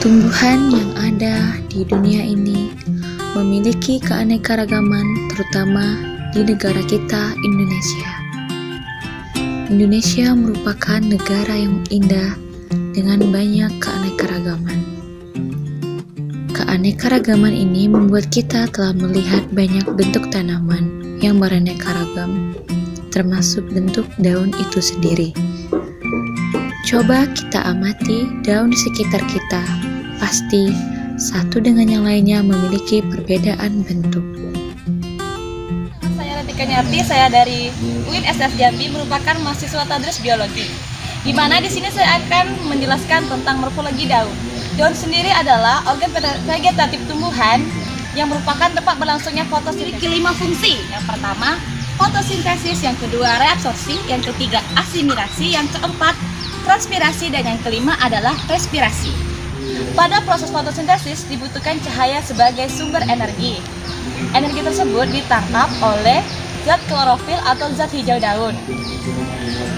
Tumbuhan yang ada di dunia ini memiliki keanekaragaman, terutama di negara kita, Indonesia. Indonesia merupakan negara yang indah dengan banyak keanekaragaman. Keanekaragaman ini membuat kita telah melihat banyak bentuk tanaman yang beraneka ragam, termasuk bentuk daun itu sendiri. Coba kita amati daun di sekitar kita, pasti satu dengan yang lainnya memiliki perbedaan bentuk. Saya Ratika Nyarti, saya dari UIN SF Jambi, merupakan mahasiswa tadris biologi. Di mana di sini saya akan menjelaskan tentang morfologi daun. Daun sendiri adalah organ vegetatif tumbuhan yang merupakan tempat berlangsungnya fotosintesis. Memiliki 5 fungsi. Yang pertama, fotosintesis, yang kedua, reabsorpsi, yang ketiga, asimilasi, yang keempat, transpirasi, dan yang kelima adalah respirasi. Pada proses fotosintesis dibutuhkan cahaya sebagai sumber energi. Energi tersebut ditangkap oleh zat klorofil atau zat hijau daun.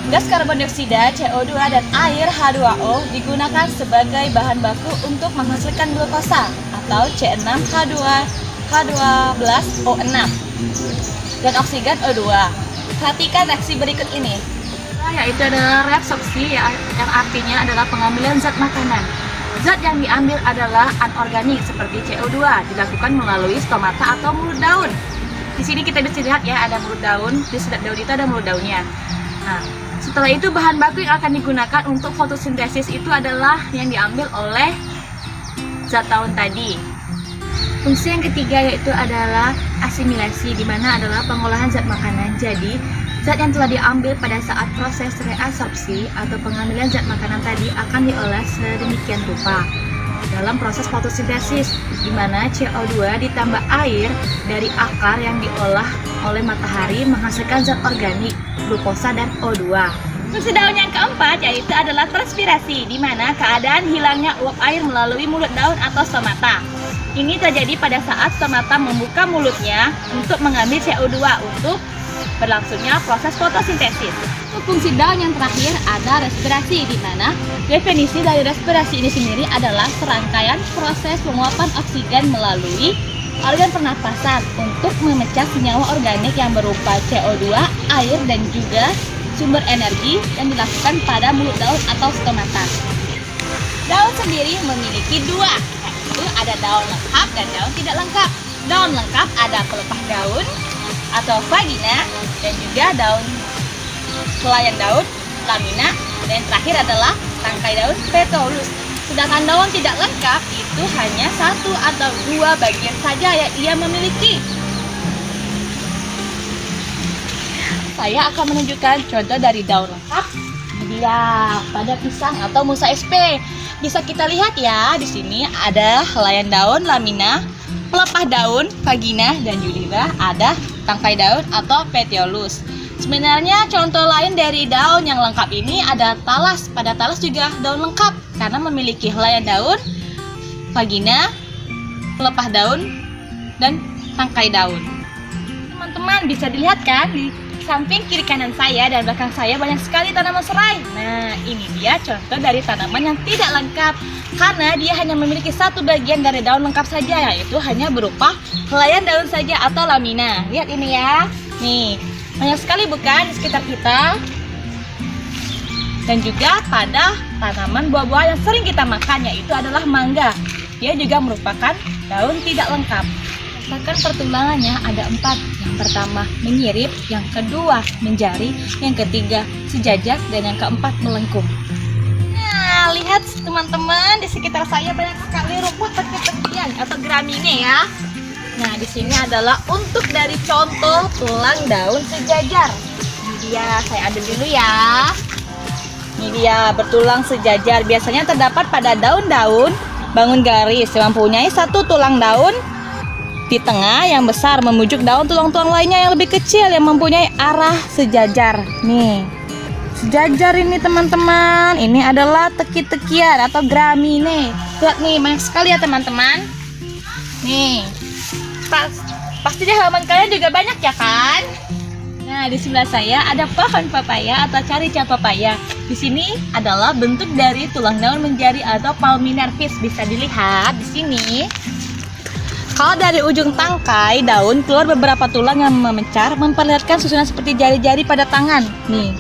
Gas karbon dioksida, CO2, dan air H2O digunakan sebagai bahan baku untuk menghasilkan glukosa atau C6H12O6 dan oksigen O2. Perhatikan reaksi berikut ini, yaitu adalah reabsorpsi, yang artinya adalah pengambilan zat makanan. Zat yang diambil adalah anorganik seperti CO2, dilakukan melalui stomata atau mulut daun. Di sini kita bisa lihat ya, ada mulut daun, di setiap daun itu ada mulut daunnya. Nah, setelah itu bahan baku yang akan digunakan untuk fotosintesis itu adalah yang diambil oleh zat daun tadi. Fungsi yang ketiga yaitu adalah asimilasi, di mana adalah pengolahan zat makanan. Jadi, zat yang telah diambil pada saat proses reabsorpsi atau pengambilan zat makanan tadi akan diolah sedemikian rupa dalam proses fotosintesis, di mana CO2 ditambah air dari akar yang diolah oleh matahari menghasilkan zat organik, glukosa, dan O2. Fungsi daun yang keempat yaitu adalah transpirasi, di mana keadaan hilangnya uap air melalui mulut daun atau stomata. Ini terjadi pada saat stomata membuka mulutnya untuk mengambil CO2 untuk berlangsungnya proses fotosintesis. Fungsi daun yang terakhir ada respirasi, di mana definisi dari respirasi ini sendiri adalah serangkaian proses penguapan oksigen melalui organ pernapasan untuk memecah senyawa organik yang berupa CO2, air, dan juga sumber energi yang dilakukan pada mulut daun atau stomata. Daun sendiri memiliki dua, yaitu ada daun lengkap dan daun tidak lengkap. Daun lengkap ada pelepah daun atau vagina, dan juga daun kelayan daun, lamina, dan yang terakhir adalah tangkai daun, petolus. Sedangkan daun tidak lengkap itu hanya satu atau dua bagian saja yang ia memiliki. Saya akan menunjukkan contoh dari daun lengkap. Ini dia pada pisang atau musa SP. Bisa kita lihat ya, di sini ada helaian daun, lamina, pelepah daun, vagina, dan juga ada tangkai daun atau petiolus. Sebenarnya contoh lain dari daun yang lengkap ini ada talas. Pada talas juga daun lengkap karena memiliki helaian daun, vagina, pelepah daun, dan tangkai daun. Teman-teman bisa dilihat kan, di samping kiri kanan saya dan belakang saya banyak sekali tanaman serai. Nah, ini dia contoh dari tanaman yang tidak lengkap karena dia hanya memiliki satu bagian dari daun lengkap saja, yaitu hanya berupa helaian daun saja atau lamina. Lihat ini ya, nih banyak sekali bukan di sekitar kita. Dan juga pada tanaman buah-buah yang sering kita makan, yaitu adalah mangga. Dia juga merupakan daun tidak lengkap. Bahkan pertumbuhannya ada 4. Yang pertama menyirip, yang kedua menjari, yang ketiga sejajar, dan yang keempat melengkung. Nah, lihat teman-teman, di sekitar saya banyak sekali rumput teki-tekian atau gramine ya. Nah, di sini adalah untuk dari contoh tulang daun sejajar. Ini dia, saya ambil dulu ya. Ini dia bertulang sejajar. Biasanya terdapat pada daun-daun bangun garis yang mempunyai satu tulang daun di tengah yang besar memujuk daun tulang-tulang lainnya yang lebih kecil yang mempunyai arah sejajar. Nih, sejajar ini teman-teman. Ini adalah teki-tekian atau gramine. Lihat nih, banyak sekali ya teman-teman. Nih, pasti di halaman kalian juga banyak ya kan? Nah, di sebelah saya ada pohon papaya atau carica papaya. Di sini adalah bentuk dari tulang daun menjari atau palminervis. Bisa dilihat di sini. Kalau dari ujung tangkai daun keluar beberapa tulang yang memencar, memperlihatkan susunan seperti jari-jari pada tangan. Nih,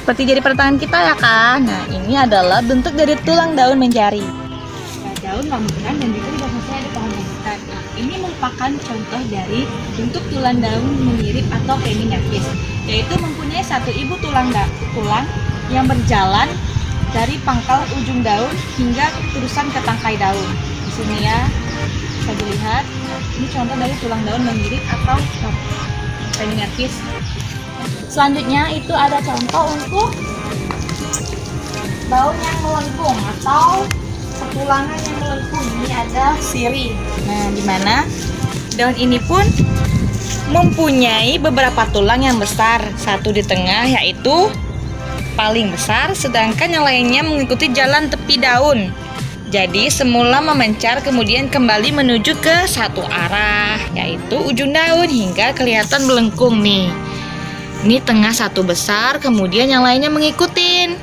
seperti jari pada tangan kita ya kan? Nah, ini adalah bentuk dari tulang daun menjari. Nah, daun rambutan dan juga di belakang saya ada pohon rambutan. Nah, ini merupakan contoh dari bentuk tulang daun menirip atau palminervis, yaitu mempunyai satu ibu tulang yang berjalan dari pangkal ujung daun hingga terusan ke tangkai daun. Di sini ya bisa dilihat, ini contoh dari tulang daun menirip atau palminervis. Selanjutnya itu ada contoh untuk daun yang melengkung atau setulangan yang melengkung. Ini ada siri. Nah, di mana daun ini pun mempunyai beberapa tulang yang besar, satu di tengah yaitu paling besar, sedangkan yang lainnya mengikuti jalan tepi daun. Jadi semula memencar kemudian kembali menuju ke satu arah, yaitu ujung daun hingga kelihatan melengkung nih. Ini tengah satu besar, kemudian yang lainnya mengikutin.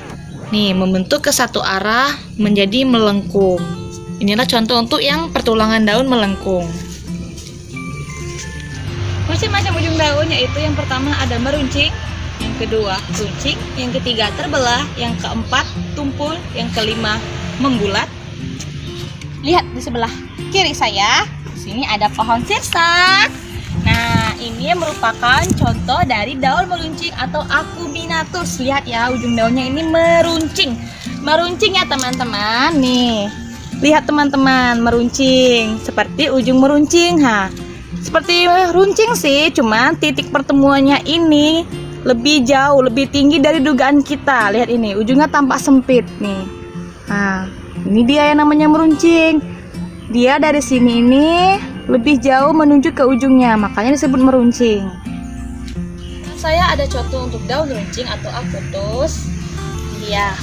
Nih, membentuk ke satu arah menjadi melengkung. Inilah contoh untuk yang pertulangan daun melengkung. Macam-macam ujung daun, yaitu yang pertama ada meruncing, yang kedua runcing, yang ketiga terbelah, yang keempat tumpul, yang kelima membulat. Lihat di sebelah kiri saya, di sini ada pohon sirsak. Nah, ini merupakan contoh dari daun meruncing atau acuminatus. Lihat ya, ujung daunnya ini meruncing. Meruncing ya teman-teman. Nih, lihat teman-teman, meruncing. Seperti ujung meruncing. Seperti runcing sih, cuman titik pertemuannya ini lebih jauh, lebih tinggi dari dugaan kita. Lihat ini, ujungnya tampak sempit nih. Nah, ini dia yang namanya meruncing. Dia dari sini ini lebih jauh menuju ke ujungnya, makanya disebut meruncing. Saya ada contoh untuk daun runcing atau acutus. Ya.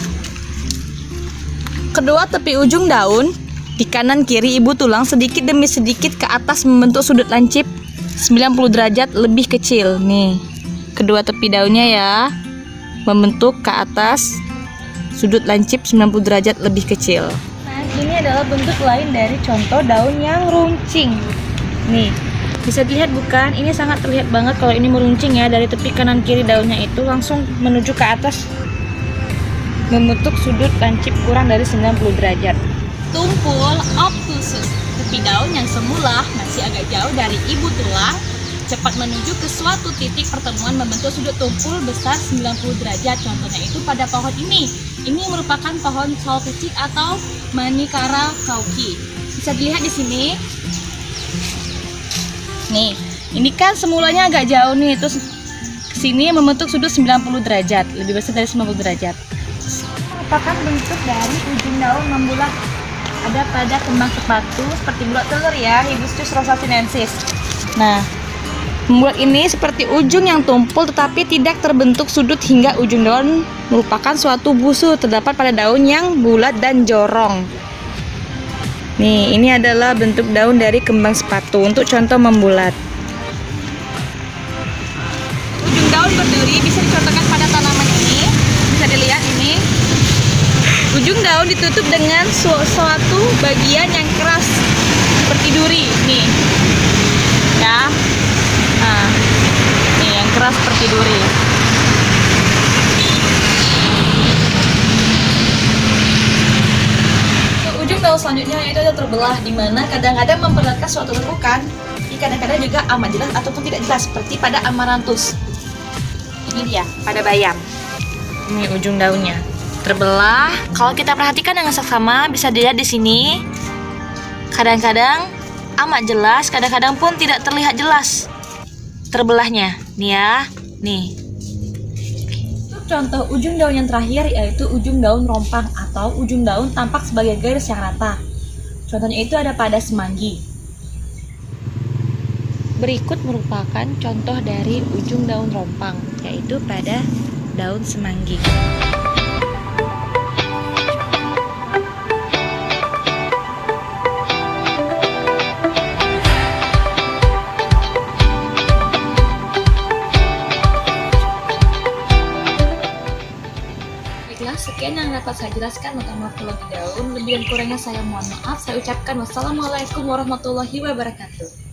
Kedua tepi ujung daun di kanan kiri ibu tulang sedikit demi sedikit ke atas membentuk sudut lancip 90 derajat lebih kecil. Nih, kedua tepi daunnya ya membentuk ke atas sudut lancip 90 derajat lebih kecil. Nah, ini adalah bentuk lain dari contoh daun yang runcing. Nih, bisa dilihat bukan? Ini sangat terlihat banget kalau ini meruncing ya. Dari tepi kanan kiri daunnya itu langsung menuju ke atas membentuk sudut lancip kurang dari 90 derajat. Tumpul obtusus, tepi daun yang semula masih agak jauh dari ibu tulang cepat menuju ke suatu titik pertemuan membentuk sudut tumpul besar 90 derajat. Contohnya itu pada pohon ini. Ini merupakan pohon solfisik atau Manicara cauchi. Bisa dilihat di sini. Nih, ini kan semulanya agak jauh nih, terus kesini membentuk sudut 90 derajat, lebih besar dari 90 derajat. Merupakan bentuk dari ujung daun membulat. Ada pada kembang sepatu seperti bulat telur ya, Hibiscus rosa sinensis. Nah, membuat ini seperti ujung yang tumpul tetapi tidak terbentuk sudut hingga ujung daun merupakan suatu busur terdapat pada daun yang bulat dan jorong. Nih, ini adalah bentuk daun dari kembang sepatu untuk contoh membulat. Ujung daun berduri bisa dicontohkan pada tanaman ini. Bisa dilihat ini. Ujung daun ditutup dengan suatu bagian yang keras seperti duri. Nih, ya. Nah, nih yang keras seperti duri. Ujung daun selanjutnya itu ada terbelah, di mana kadang-kadang memperlihatkan suatu lekukan, kadang-kadang juga amat jelas ataupun tidak jelas seperti pada amaranthus. Ini dia pada bayam. Ini ujung daunnya terbelah. Kalau kita perhatikan dengan seksama bisa dilihat di sini. Kadang-kadang amat jelas, kadang-kadang pun tidak terlihat jelas terbelahnya. Nih ya, nih. Contoh ujung daun yang terakhir yaitu ujung daun rompang atau ujung daun tampak sebagai garis yang rata. Contohnya itu ada pada semanggi. Berikut merupakan contoh dari ujung daun rompang, yaitu pada daun semanggi. dapat saya jelaskan tentang morfologi daun. Lebih dan kurangnya saya mohon maaf. Saya ucapkan wassalamualaikum warahmatullahi wabarakatuh.